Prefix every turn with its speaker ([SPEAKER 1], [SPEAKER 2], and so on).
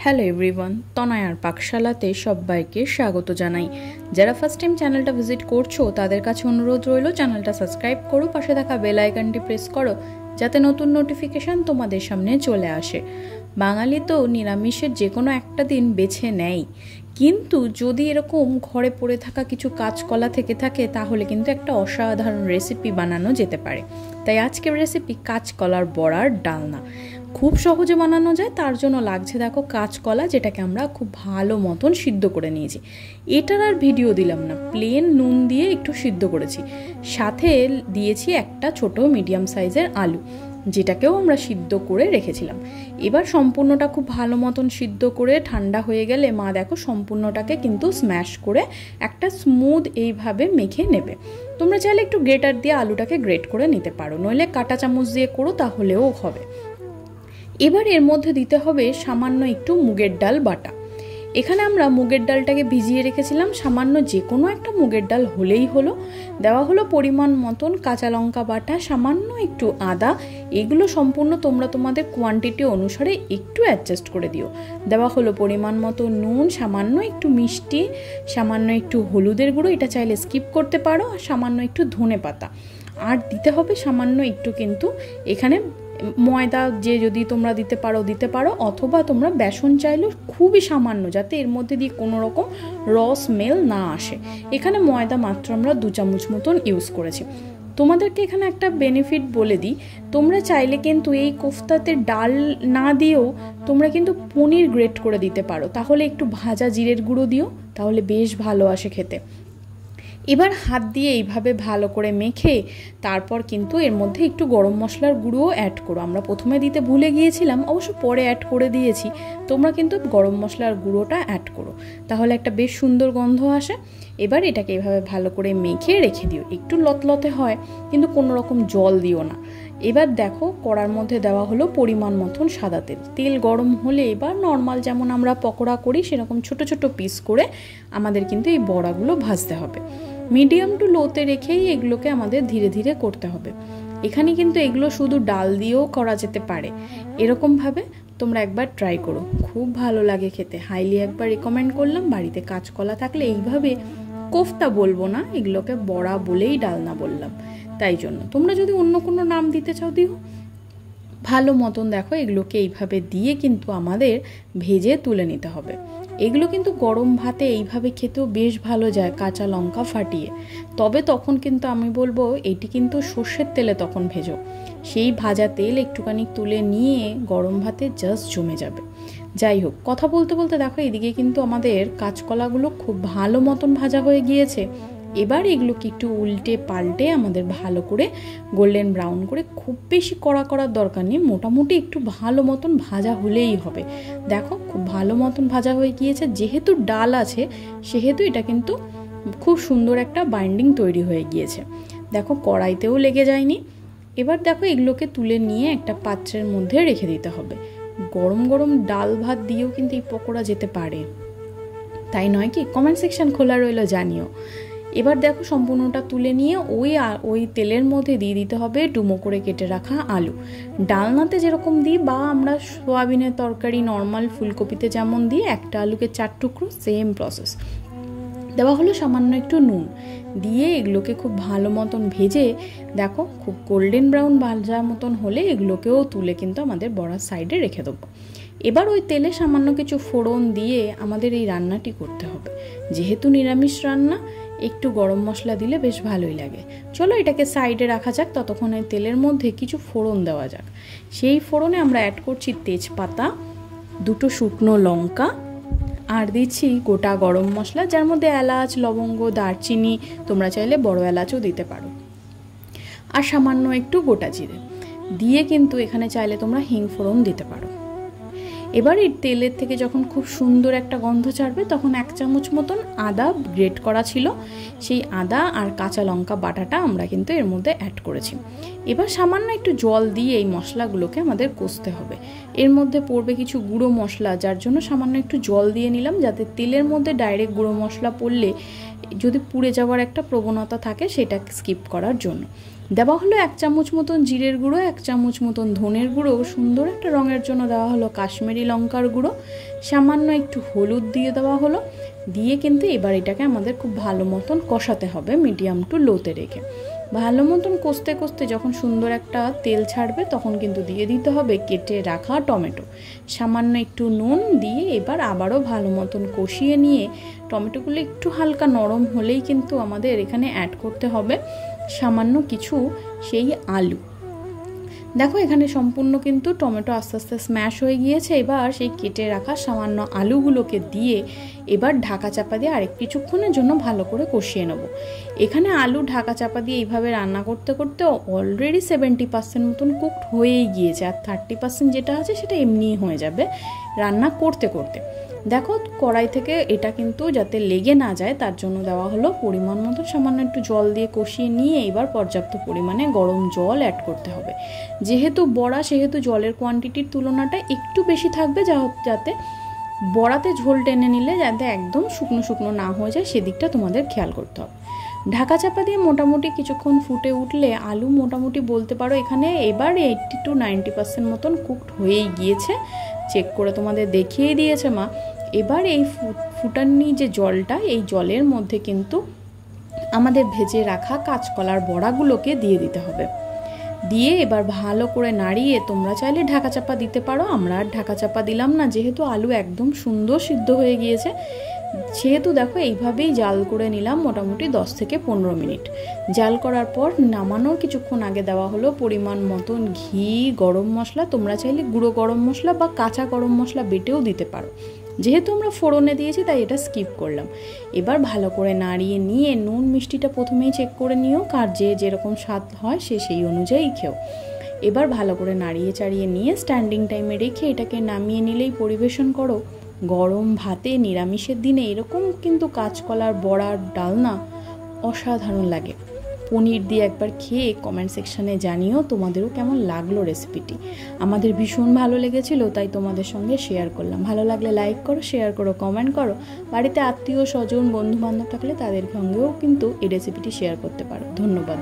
[SPEAKER 1] Hello everyone, তনয়ার পাকশালাতে সবাইকে স্বাগত জানাই। যারা ফার্স্ট টাইম চ্যানেলটা ভিজিট করছো তাদের কাছে অনুরোধ রইল চ্যানেলটা সাবস্ক্রাইব করো, পাশে থাকা বেল আইকনটি প্রেস করো যাতে নতুন নোটিফিকেশান তোমাদের সামনে চলে আসে। বাঙালি তো নিরামিষের যে কোনো একটা দিন বেছে নেয়, কিন্তু যদি এরকম ঘরে পড়ে থাকা কিছু কাঁচকলা থেকে থাকে তাহলে কিন্তু একটা অসাধারণ রেসিপি বানানো যেতে পারে। তাই আজকের রেসিপি কাঁচকলার বড়ার ডালনা। খুব সহজে বানানো যায়, তার জন্য লাগছে দেখো কাঁচকলা, যেটাকে আমরা খুব ভালো মতন সিদ্ধ করে নিয়েছি। এটার আর ভিডিও দিলাম না, প্লেন নুন দিয়ে একটু সিদ্ধ করেছি, সাথে দিয়েছি একটা ছোট মিডিয়াম সাইজের আলু, যেটাকেও আমরা সিদ্ধ করে রেখেছিলাম। এবার সম্পূর্ণটা খুব ভালো মতন সিদ্ধ করে ঠান্ডা হয়ে গেলে মা দেখো সম্পূর্ণটাকে কিন্তু স্ম্যাশ করে একটা স্মুথ এইভাবে মেখে নেবে। তোমরা চাইলে একটু গ্রেটার দিয়ে আলুটাকে গ্রেট করে নিতে পারো, নইলে কাঁটা চামচ দিয়ে করো তাহলেও হবে। এবার এর মধ্যে দিতে হবে সামান্য একটু মুগের ডাল বাটা। এখানে আমরা মুগের ডালটাকে ভিজিয়ে রেখেছিলাম, সামান্য যে কোনো একটা মুগের ডাল হলেই হলো। দেওয়া হলো পরিমাণ মতন কাঁচা লঙ্কা বাটা, সামান্য একটু আদা। এগুলো সম্পূর্ণ তোমরা তোমাদের কোয়ান্টিটি অনুসারে একটু অ্যাডজাস্ট করে দিও। দেওয়া হলো পরিমাণ মতো নুন, সামান্য একটু মিষ্টি, সামান্য একটু হলুদের গুঁড়ো, এটা চাইলে স্কিপ করতে পারো, আর সামান্য একটু ধনে পাতা। আর দিতে হবে সামান্য একটু কিন্তু এখানে ময়দা, যে যদি তোমরা দিতে পারো, অথবা তোমরা বেসন চাইলেও খুবই সামান্য, যাতে এর মধ্যে দিয়ে কোনো রকম স্মেল না আসে। এখানে ময়দা মাত্র আমরা 2 চামচ মতন ইউজ করেছি। তোমাদেরকে এখানে একটা বেনিফিট বলে দিই, তোমরা চাইলে কিন্তু এই কোফতাতে ডাল না দিয়েও তোমরা কিন্তু পনির গ্রেট করে দিতে পারো, তাহলে একটু ভাজা জিরের গুঁড়ো দিও, তাহলে বেশ ভালো আসে খেতে। এবার হাত দিয়ে এইভাবে ভালো করে মেখে তারপর কিন্তু এর মধ্যে একটু গরম মশলার গুঁড়োও অ্যাড করো। আমরা প্রথমে দিতে ভুলে গিয়েছিলাম, অবশ্য পরে অ্যাড করে দিয়েছি। তোমরা কিন্তু গরম মশলার গুঁড়োটা অ্যাড করো, তাহলে একটা বেশ সুন্দর গন্ধ আসে। এবার এটাকে এইভাবে ভালো করে মেখে রেখে দিও। একটু লতলতে হয়, কিন্তু কোনো রকম জল দিও না। এবার দেখো কড়ার মধ্যে দেওয়া হলো পরিমাণ মতন সাদা তেল। তেল গরম হলে এবার নর্মাল যেমন আমরা পকোড়া করি সেরকম ছোট ছোট পিস করে আমাদের কিন্তু এই বড়াগুলো ভাজতে হবে। মিডিয়াম টু লোতে রেখেই এগুলোকে আমাদের ধীরে ধীরে করতে হবে। এখানে কিন্তু এগুলো শুধু ডাল দিয়েও করা যেতে পারে। এরকমভাবে তোমরা একবার ট্রাই করো, খুব ভালো লাগে খেতে। হাইলি একবার রিকমেন্ড করলাম। বাড়িতে কাঁচকলা থাকলে এইভাবে, কোফতা বলবো না, এগুলোকে বড়া বলেই ডালনা বললাম, তাই জন্য তোমরা যদি অন্য কোনো নাম দিতে চাও দিও। ভালো মতন দেখো এগুলোকে এইভাবে দিয়ে কিন্তু আমাদের ভেজে তুলে নিতে হবে। এগুলো কিন্তু গরম ভাতে এইভাবে খেতেও বেশ ভালো যায়, কাঁচা লঙ্কা ফাটিয়ে। তবে তখন কিন্তু আমি বলবো এটি কিন্তু সর্ষের তেলে তখন ভেজো, সেই ভাজা তেল একটুখানি তুলে নিয়ে গরম ভাতে জাস্ট জমে যাবে। যাই হোক, কথা বলতে বলতে দেখো এদিকে কিন্তু আমাদের কাঁচকলাগুলো খুব ভালো মতন ভাজা হয়ে গিয়েছে। এবার এগুলোকে একটু উল্টে পাল্টে আমাদের ভালো করে গোল্ডেন ব্রাউন করে, খুব বেশি কড়া করার দরকার নেই, মোটামুটি একটু ভালো মতন ভাজা হলেই হবে। দেখো খুব ভালো মতন ভাজা হয়ে গিয়েছে। যেহেতু ডাল আছে সেহেতু এটা কিন্তু খুব সুন্দর একটা বাইন্ডিং তৈরি হয়ে গিয়েছে। দেখো কড়াইতেও লেগে যায়নি। এবার দেখো এগুলোকে তুলে নিয়ে একটা পাত্রের মধ্যে রেখে দিতে হবে। গরম গরম ডাল ভাত দিয়েও কিন্তু এই পকোড়া যেতে পারে, তাই নয় কি? কমেন্ট সেকশন খোলা রইল, জানিও। এবার দেখো সম্পূর্ণটা তুলে নিয়ে ওই তেলের মধ্যে দিয়ে দিতে হবে ডুমো করে কেটে রাখা আলু। ডালনাতে যেরকম দিই বা আমরা সোয়াবিনের তরকারি নর্মাল ফুলকপিতে যেমন দিই, একটা আলুকে 4 টুকরো, সেম প্রসেস। দেওয়া হলো সামান্য একটু নুন দিয়ে এগুলোকে খুব ভালো মতন ভেজে দেখো খুব গোল্ডেন ব্রাউন ভাজা মতন হলে এগুলোকেও তুলে কিন্তু আমাদের বড়ার সাইডে রেখে দেবো। এবার ওই তেলে সামান্য কিছু ফোড়ন দিয়ে আমাদের এই রান্নাটি করতে হবে। যেহেতু নিরামিষ রান্না, একটু গরম মশলা দিলে বেশ ভালোই লাগে। চলো এটাকে সাইডে রাখা যাক, ততক্ষণ এই তেলের মধ্যে কিছু ফোড়ন দেওয়া যাক। সেই ফোড়নে আমরা অ্যাড করছি তেজপাতা, 2টো শুকনো লঙ্কা, আর দিচ্ছি গোটা গরম মশলা, যার মধ্যে এলাচ, লবঙ্গ, দারচিনি, তোমরা চাইলে বড় এলাচও দিতে পারো, আর সামান্য একটু গোটা জিরে দিয়ে কিন্তু এখানে চাইলে তোমরা হিং ফোড়ন দিতে পারো। এবার এই তেলের থেকে যখন খুব সুন্দর একটা গন্ধ ছাড়বে তখন 1 চামচ মতন আদা গ্রেট করা ছিল, সেই আদা আর কাঁচা লঙ্কা বাটাটা আমরা কিন্তু এর মধ্যে অ্যাড করেছি। এবার সামান্য একটু জল দিয়ে এই মশলাগুলোকে আমাদের কষতে হবে। এর মধ্যে পড়বে কিছু গুঁড়ো মশলা, যার জন্য সামান্য একটু জল দিয়ে নিলাম, যাতে তেলের মধ্যে ডাইরেক্ট গুঁড়ো মশলা পড়লে যদি পুড়ে যাওয়ার একটা প্রবণতা থাকে সেটা স্কিপ করার জন্য। দেওয়া হলো 1 চামচ মতন জিরের গুঁড়ো, 1 চামচ মতন ধনের গুঁড়ো, সুন্দর একটা রঙের জন্য দেওয়া হলো কাশ্মীরি লঙ্কার গুঁড়ো, সামান্য একটু হলুদ দিয়ে দেওয়া হলো। দিয়ে কিন্তু এবার এটাকে আমাদের খুব ভালো মতন কষাতে হবে মিডিয়াম টু লোতে রেখে। ভালো মতন কষতে কষতে যখন সুন্দর একটা তেল ছাড়বে তখন কিন্তু দিয়ে দিতে হবে কেটে রাখা টমেটো, সামান্য একটু নুন দিয়ে এবার আবারও ভালো মতন কষিয়ে নিয়ে টমেটোগুলো একটু হালকা নরম হলেই কিন্তু আমাদের এখানে অ্যাড করতে হবে সামান্য কিছু সেই আলু। দেখো এখানে সম্পূর্ণ কিন্তু টমেটো আস্তে আস্তে স্ম্যাশ হয়ে গিয়েছে। এবার সেই কেটে রাখা সামান্য আলুগুলোকে দিয়ে এবার ঢাকা চাপা দিয়ে আরেক কিছুক্ষণের জন্য ভালো করে কষিয়ে নেব। এখানে আলু ঢাকা চাপা দিয়ে এইভাবে রান্না করতে করতে অলরেডি 70% মতন কুকড হয়েই গিয়েছে, আর 30% যেটা আছে সেটা এমনিই হয়ে যাবে রান্না করতে করতে। দেখো কড়াই থেকে এটা কিন্তু যাতে লেগে না যায় তার জন্য দেওয়া হলো পরিমাণ মতো সামান্য একটু জল দিয়ে কষিয়ে নিয়ে এবার পর্যাপ্ত পরিমাণে গরম জল অ্যাড করতে হবে। যেহেতু বড়া সেহেতু জলের কোয়ান্টিটির তুলনাটা একটু বেশি থাকবে, যাতে বড়াতে ঝোল টেনে নিলে যাতে একদম শুকনো শুকনো না হয়ে যায় সেদিকটা তোমাদের খেয়াল করতে হবে। ঢাকা চাপা দিয়ে মোটামুটি কিছুক্ষণ ফুটে উঠলে আলু মোটামুটি বলতে পারো এখানে এবার 80 to 90% মতন কুকড হয়েই গিয়েছে, চেক করে তোমাদের দেখিয়ে দিয়েছে মা। এবার এই ফুটানি যে জলটা, এই জলের মধ্যে কিন্তু আমাদের ভেজে রাখা কাঁচকলার বড়াগুলোকে দিয়ে দিতে হবে। দিয়ে এবার ভালো করে নাড়িয়ে তোমরা চাইলে ঢাকা চাপা দিতে পারো, আমরা আর ঢাকা চাপা দিলাম না যেহেতু আলু একদম সুন্দর সিদ্ধ হয়ে গিয়েছে। সেহেতু দেখো এইভাবেই জাল করে নিলাম মোটামুটি 10 থেকে 15 মিনিট। জাল করার পর নামানোর কিছুক্ষণ আগে দেওয়া হলো পরিমাণ মতন ঘি, গরম মশলা, তোমরা চাইলে গুঁড়ো গরম মশলা বা কাঁচা গরম মশলা বেটেও দিতে পারো, যেহেতু আমরা ফোড়নে দিয়েছি তাই এটা স্কিপ করলাম। এবার ভালো করে নাড়িয়ে নিয়ে নুন মিষ্টিটা প্রথমেই চেক করে নিও, কার যে যেরকম স্বাদ হয় সে সেই অনুযায়ী খেও। এবার ভালো করে নাড়িয়ে চাড়িয়ে নিয়ে স্ট্যান্ডিং টাইমে রেখে এটাকে নামিয়ে নিলেই পরিবেশন করো। গরম ভাতে নিরামিষের দিনে এরকম কিন্তু কাঁচকলার বড়ার ডালনা অসাধারণ লাগে। পনির দিয়ে একবার খেয়ে কমেন্ট সেকশানে জানিও তোমাদেরও কেমন লাগলো রেসিপিটি। আমাদের ভীষণ ভালো লেগেছিল তাই তোমাদের সঙ্গে শেয়ার করলাম। ভালো লাগলে লাইক করো, শেয়ার করো, কমেন্ট করো। বাড়িতে আত্মীয় স্বজন বন্ধু বান্ধব থাকলে তাদের সঙ্গেও কিন্তু এই রেসিপিটি শেয়ার করতে পারো। ধন্যবাদ।